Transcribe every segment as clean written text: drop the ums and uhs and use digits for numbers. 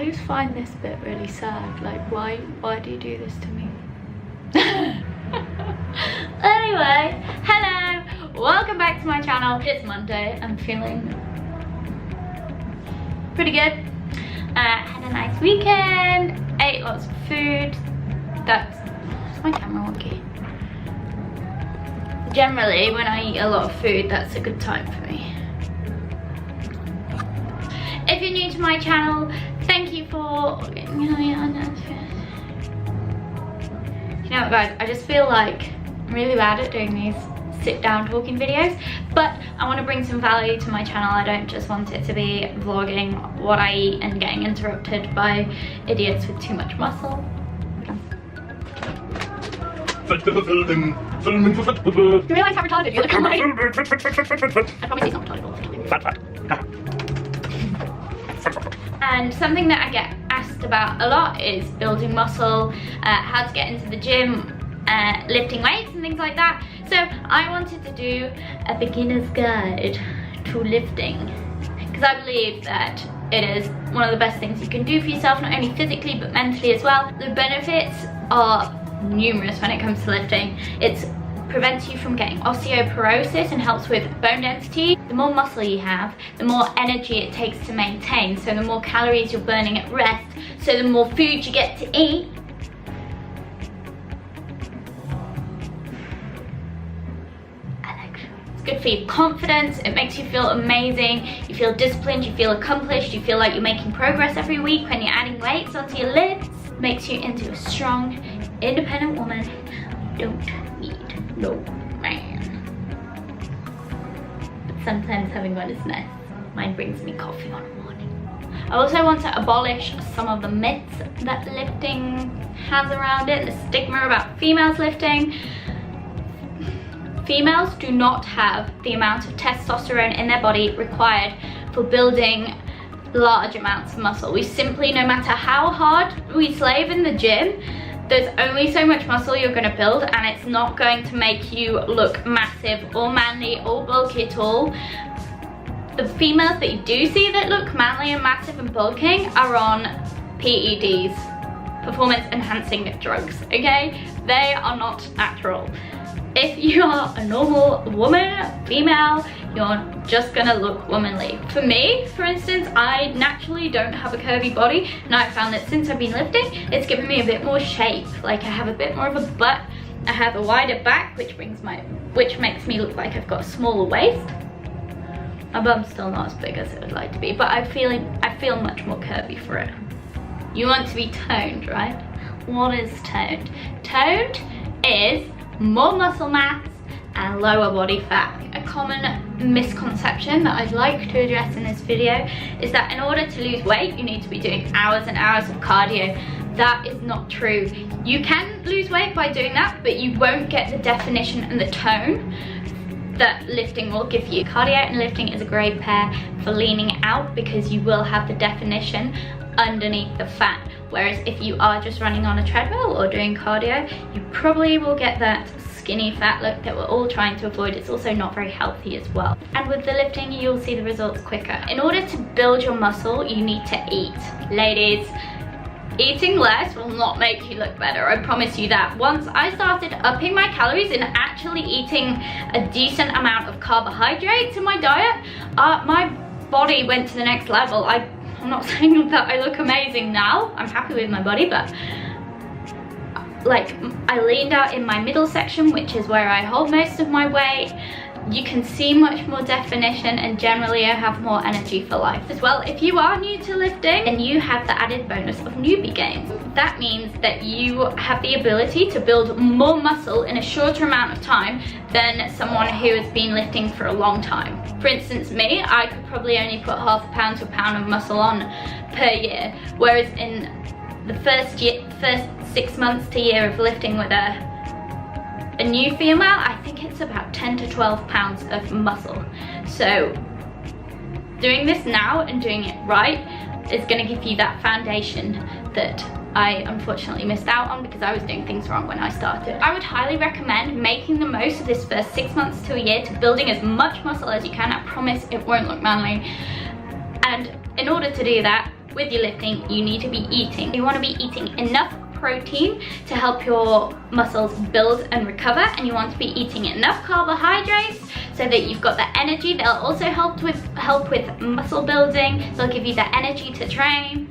I just find this bit really sad. Like, why do you do this to me? Anyway, hello, welcome back to my channel. It's Monday. I'm feeling pretty good. Had a nice weekend, ate lots of food. That's my camera wonky. Generally, when I eat a lot of food, that's a good time for me. If you're new to my channel, thank you for... You know what, guys, I just feel like I'm really bad at doing these sit down talking videos, but I want to bring some value to my channel. I don't just want it to be vlogging what I eat and getting interrupted by idiots with too much muscle. Do you realise how retarded you look on my... I probably say something retarded all the time. And something that I get asked about a lot is building muscle, how to get into the gym, lifting weights and things like that. So I wanted to do a beginner's guide to lifting, because I believe that it is one of the best things you can do for yourself, not only physically but mentally as well. The benefits are numerous when it comes to lifting. It prevents you from getting osteoporosis and helps with bone density. The more muscle you have, the more energy it takes to maintain, so the more calories you're burning at rest, so the more food you get to eat. It's good for your confidence, it makes you feel amazing, you feel disciplined, you feel accomplished, you feel like you're making progress every week when you're adding weights onto your lifts. Makes you into a strong, independent woman. You don't need no man. But sometimes having one is nice. Mine brings me coffee on a morning. I also want to abolish some of the myths that lifting has around it, the stigma about females lifting. Females do not have the amount of testosterone in their body required for building large amounts of muscle. We simply, no matter how hard we slave in the gym, there's only so much muscle you're going to build, and it's not going to make you look massive or manly or bulky at all. The females that you do see that look manly and massive and bulking are on PEDs, performance enhancing drugs, okay? They are not natural. If you are a normal woman, female, you're just gonna look womanly. For me, for instance, I naturally don't have a curvy body, and I found that since I've been lifting, it's given me a bit more shape. Like, I have a bit more of a butt, I have a wider back, which makes me look like I've got a smaller waist. My bum's still not as big as it would like to be, but I feel much more curvy for it. You want to be toned, right? What is toned? Toned is more muscle mass and lower body fat. A common misconception that I'd like to address in this video is that in order to lose weight, you need to be doing hours and hours of cardio. That is not true. You can lose weight by doing that, but you won't get the definition and the tone that lifting will give you. Cardio and lifting is a great pair for leaning out, because you will have the definition underneath the fat. Whereas if you are just running on a treadmill or doing cardio, you probably will get that skinny fat look that we're all trying to avoid. It's also not very healthy as well. And with the lifting, you'll see the results quicker. In order to build your muscle, you need to eat. Ladies, eating less will not make you look better, I promise you that. Once I started upping my calories and actually eating a decent amount of carbohydrates in my diet, my body went to the next level. I'm not saying that I look amazing now, I'm happy with my body, but like, I leaned out in my middle section, which is where I hold most of my weight. You can see much more definition, and generally I have more energy for life as well. If you are new to lifting, then you have the added bonus of newbie gains. That means that you have the ability to build more muscle in a shorter amount of time than someone who has been lifting for a long time. For instance, me, I could probably only put half a pound to a pound of muscle on per year, whereas in the first 6 months to year of lifting with a new female, I think it's about 10 to 12 pounds of muscle. So doing this now and doing it right is going to give you that foundation that I unfortunately missed out on because I was doing things wrong when I started. I would highly recommend making the most of this first 6 months to a year to building as much muscle as you can. I promise it won't look manly. And in order to do that, with your lifting, you need to be eating. You want to be eating enough protein to help your muscles build and recover, and you want to be eating enough carbohydrates so that you've got the energy. They'll also help with muscle building. They'll give you the energy to train,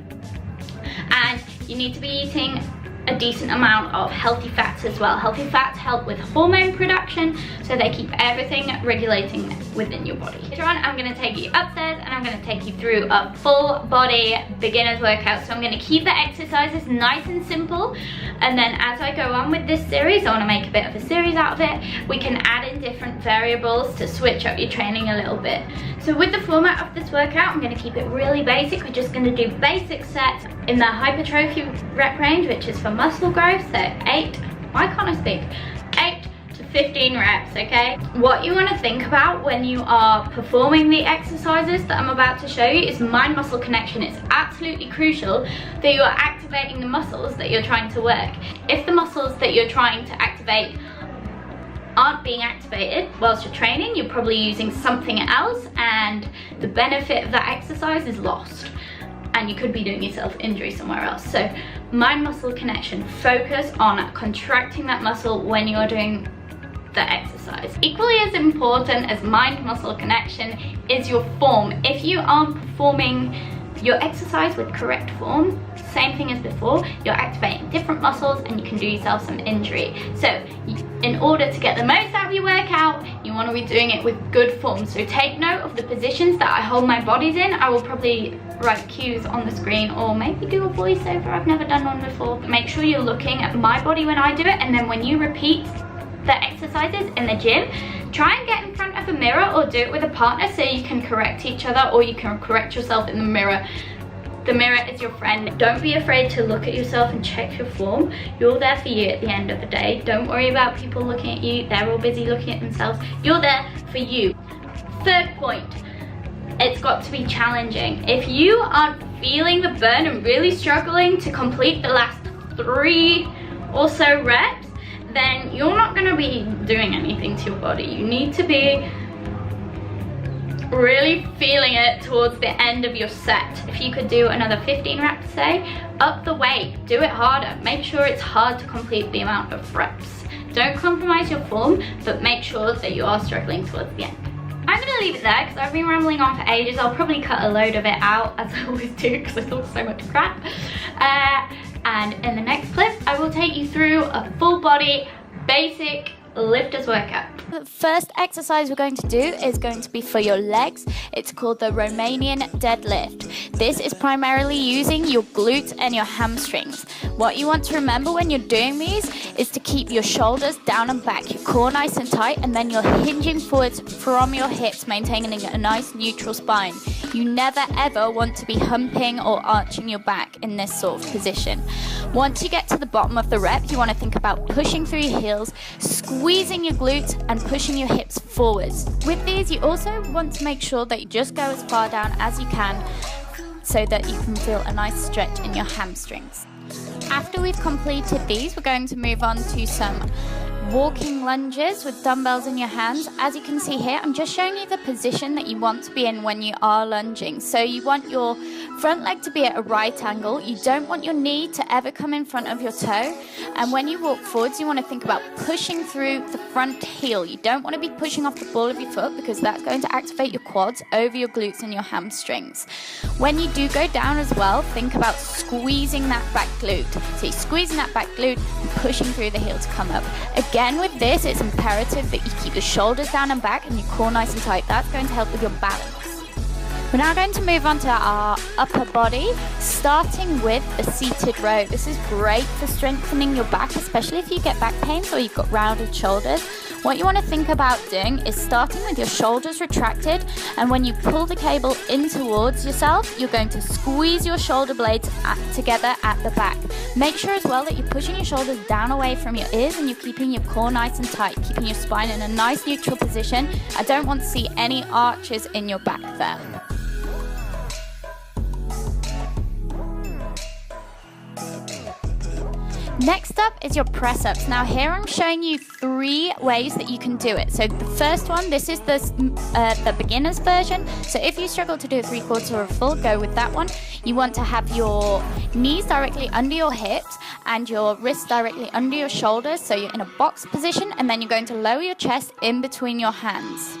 and you need to be eating a decent amount of healthy fats as well. Healthy fats help with hormone production, so they keep everything regulating within your body. Later on, I'm going to take you upstairs and I'm going to take you through a full body beginner's workout. So I'm going to keep the exercises nice and simple, and then as I go on with this series, I want to make a bit of a series out of it. We can add in different variables to switch up your training a little bit. So with the format of this workout, I'm going to keep it really basic. We're just going to do basic sets in the hypertrophy rep range, which is for muscle growth. So 8 to 15 reps, okay? What you want to think about when you are performing the exercises that I'm about to show you is mind-muscle connection. It's absolutely crucial that you are activating the muscles that you're trying to work. If the muscles that you're trying to activate aren't being activated whilst you're training, you're probably using something else, and the benefit of that exercise is lost, and you could be doing yourself injury somewhere else. So mind-muscle connection, focus on contracting that muscle when you're doing the exercise. Equally as important as mind-muscle connection is your form. If you aren't performing your exercise with correct form, same thing as before, you're activating different muscles and you can do yourself some injury. So in order to get the most out of your workout, you want to be doing it with good form. So take note of the positions that I hold my bodies in. I will probably write cues on the screen, or maybe do a voiceover. I've never done one before. Make sure you're looking at my body when I do it, and then when you repeat the exercises in the gym, try and get in front of a mirror or do it with a partner so you can correct each other, or you can correct yourself in the mirror. The mirror is your friend. Don't be afraid to look at yourself and check your form. You're there for you at the end of the day. Don't worry about people looking at you. They're all busy looking at themselves. You're there for you. Third point, it's got to be challenging. If you aren't feeling the burn and really struggling to complete the last 3 or so reps, then you're not going to be doing anything to your body. You need to be really feeling it towards the end of your set. If you could do another 15 reps, say, up the weight, do it harder. Make sure it's hard to complete the amount of reps. Don't compromise your form, but make sure that you are struggling towards the end. I'm going to leave it there because I've been rambling on for ages. I'll probably cut a load of it out, as I always do, because I talk so much crap. And in the next clip, I will take you through a full body, basic lifters workout. The first exercise we're going to do is going to be for your legs. It's called the Romanian deadlift. This is primarily using your glutes and your hamstrings. What you want to remember when you're doing these is to keep your shoulders down and back, your core nice and tight, and then you're hinging forwards from your hips, maintaining a nice neutral spine. You never ever want to be humping or arching your back in this sort of position. Once you get to the bottom of the rep, you want to think about pushing through your heels, squeezing your glutes and pushing your hips forwards. With these, you also want to make sure that you just go as far down as you can so that you can feel a nice stretch in your hamstrings. After we've completed these, we're going to move on to some walking lunges with dumbbells in your hands. As you can see here, I'm just showing you the position that you want to be in when you are lunging. So you want your front leg to be at a right angle. You don't want your knee to ever come in front of your toe. And when you walk forwards, you want to think about pushing through the front heel. You don't want to be pushing off the ball of your foot, because that's going to activate your quads over your glutes and your hamstrings. When you do go down as well, think about squeezing that back glute. So you're squeezing that back glute and pushing through the heel to come up. Again, with this, it's imperative that you keep your shoulders down and back and your core nice and tight. That's going to help with your balance. We're now going to move on to our upper body, starting with the seated row. This is great for strengthening your back, especially if you get back pains or you've got rounded shoulders. What you want to think about doing is starting with your shoulders retracted, and when you pull the cable in towards yourself, you're going to squeeze your shoulder blades together at the back. Make sure as well that you're pushing your shoulders down away from your ears and you're keeping your core nice and tight, keeping your spine in a nice neutral position. I don't want to see any arches in your back there. Next up is your press ups. Now here I'm showing you 3 ways that you can do it. So the first one, this is the beginner's version. So if you struggle to do a 3/4 or a full, go with that one. You want to have your knees directly under your hips and your wrists directly under your shoulders. So you're in a box position, and then you're going to lower your chest in between your hands.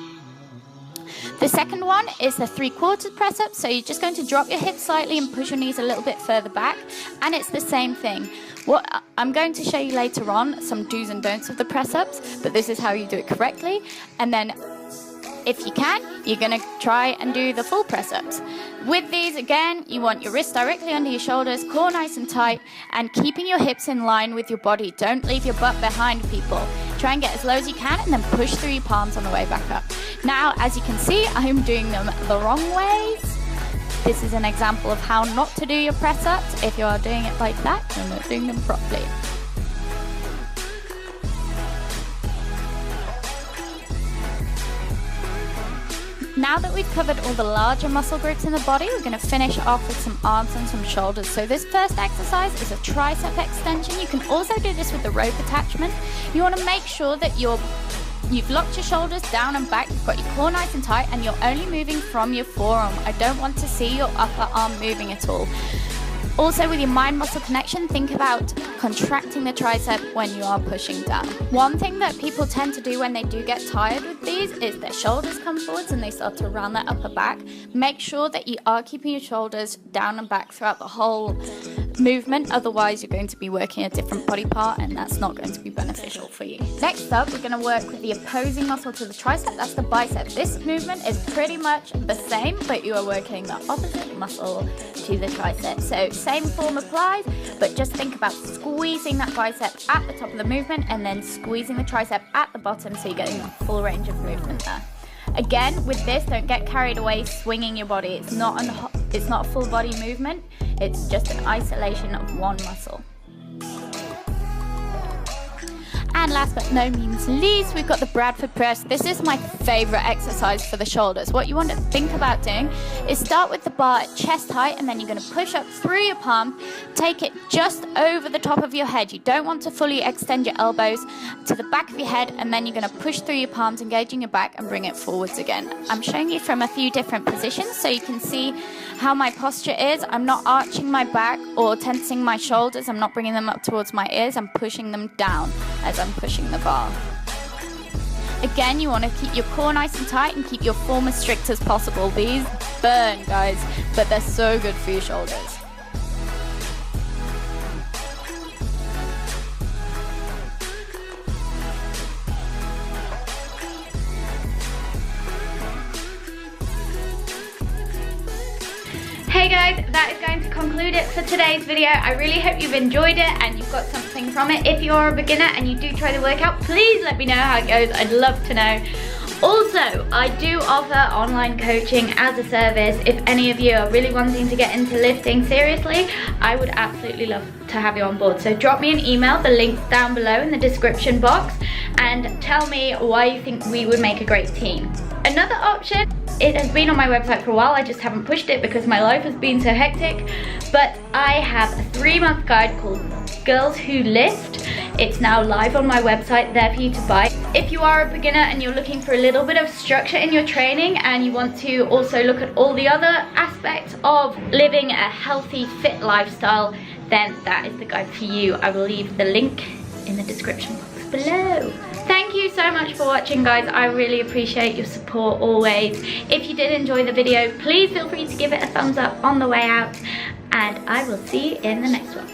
The second one is the 3/4 press up. So you're just going to drop your hips slightly and push your knees a little bit further back. And it's the same thing. What I'm going to show you later on some do's and don'ts of the press ups, but this is how you do it correctly. And then if you can, you're going to try and do the full press ups. With these, again, you want your wrists directly under your shoulders, core nice and tight, and keeping your hips in line with your body. Don't leave your butt behind, people. Try and get as low as you can, and then push through your palms on the way back up. Now, as you can see, I'm doing them the wrong ways. This is an example of how not to do your press ups. If you are doing it like that, you're not doing them properly. Now that we've covered all the larger muscle groups in the body, we're going to finish off with some arms and some shoulders. So this first exercise is a tricep extension. You can also do this with the rope attachment. You want to make sure that you've locked your shoulders down and back, you've got your core nice and tight, and you're only moving from your forearm. I don't want to see your upper arm moving at all. Also, with your mind muscle connection, think about contracting the tricep when you are pushing down. One thing that people tend to do when they do get tired with these is their shoulders come forwards and they start to round their upper back. Make sure that you are keeping your shoulders down and back throughout the whole movement, otherwise you're going to be working a different body part and that's not going to be beneficial for you. Next up, we're going to work with the opposing muscle to the tricep, that's the bicep. This movement is pretty much the same, but you are working the opposite muscle to the tricep. So same form applies, but just think about squeezing that bicep at the top of the movement and then squeezing the tricep at the bottom, so you're getting a full range of movement there. Again, with this, don't get carried away swinging your body. It's not a full body movement. It's just an isolation of one muscle. And last but no means least, we've got the Bradford press. This is my favorite exercise for the shoulders. What you want to think about doing is start with the bar at chest height, and then you're going to push up through your palm, take it just over the top of your head. You don't want to fully extend your elbows to the back of your head, and then you're going to push through your palms, engaging your back, and bring it forwards again. I'm showing you from a few different positions so you can see how my posture is. I'm not arching my back or tensing my shoulders. I'm not bringing them up towards my ears. I'm pushing them down as I'm pushing the bar. Again, you want to keep your core nice and tight and keep your form as strict as possible. These burn, guys, but they're so good for your shoulders. Hey guys, that is going to conclude it for today's video. I really hope you've enjoyed it and you've got something from it. If you're a beginner and you do try the workout, please let me know how it goes. I'd love to know. Also, I do offer online coaching as a service. If any of you are really wanting to get into lifting seriously, I would absolutely love to have you on board. So drop me an email, the link's down below in the description box, and tell me why you think we would make a great team. Another option, it has been on my website for a while, I just haven't pushed it because my life has been so hectic, but I have a 3-month guide called Girls Who Lift. It's now live on my website, there for you to buy. If you are a beginner and you're looking for a little bit of structure in your training and you want to also look at all the other aspects of living a healthy, fit lifestyle, then that is the guide for you. I will leave the link in the description box below. Thank you so much for watching, guys. I really appreciate your support always. If you did enjoy the video, please feel free to give it a thumbs up on the way out, and I will see you in the next one.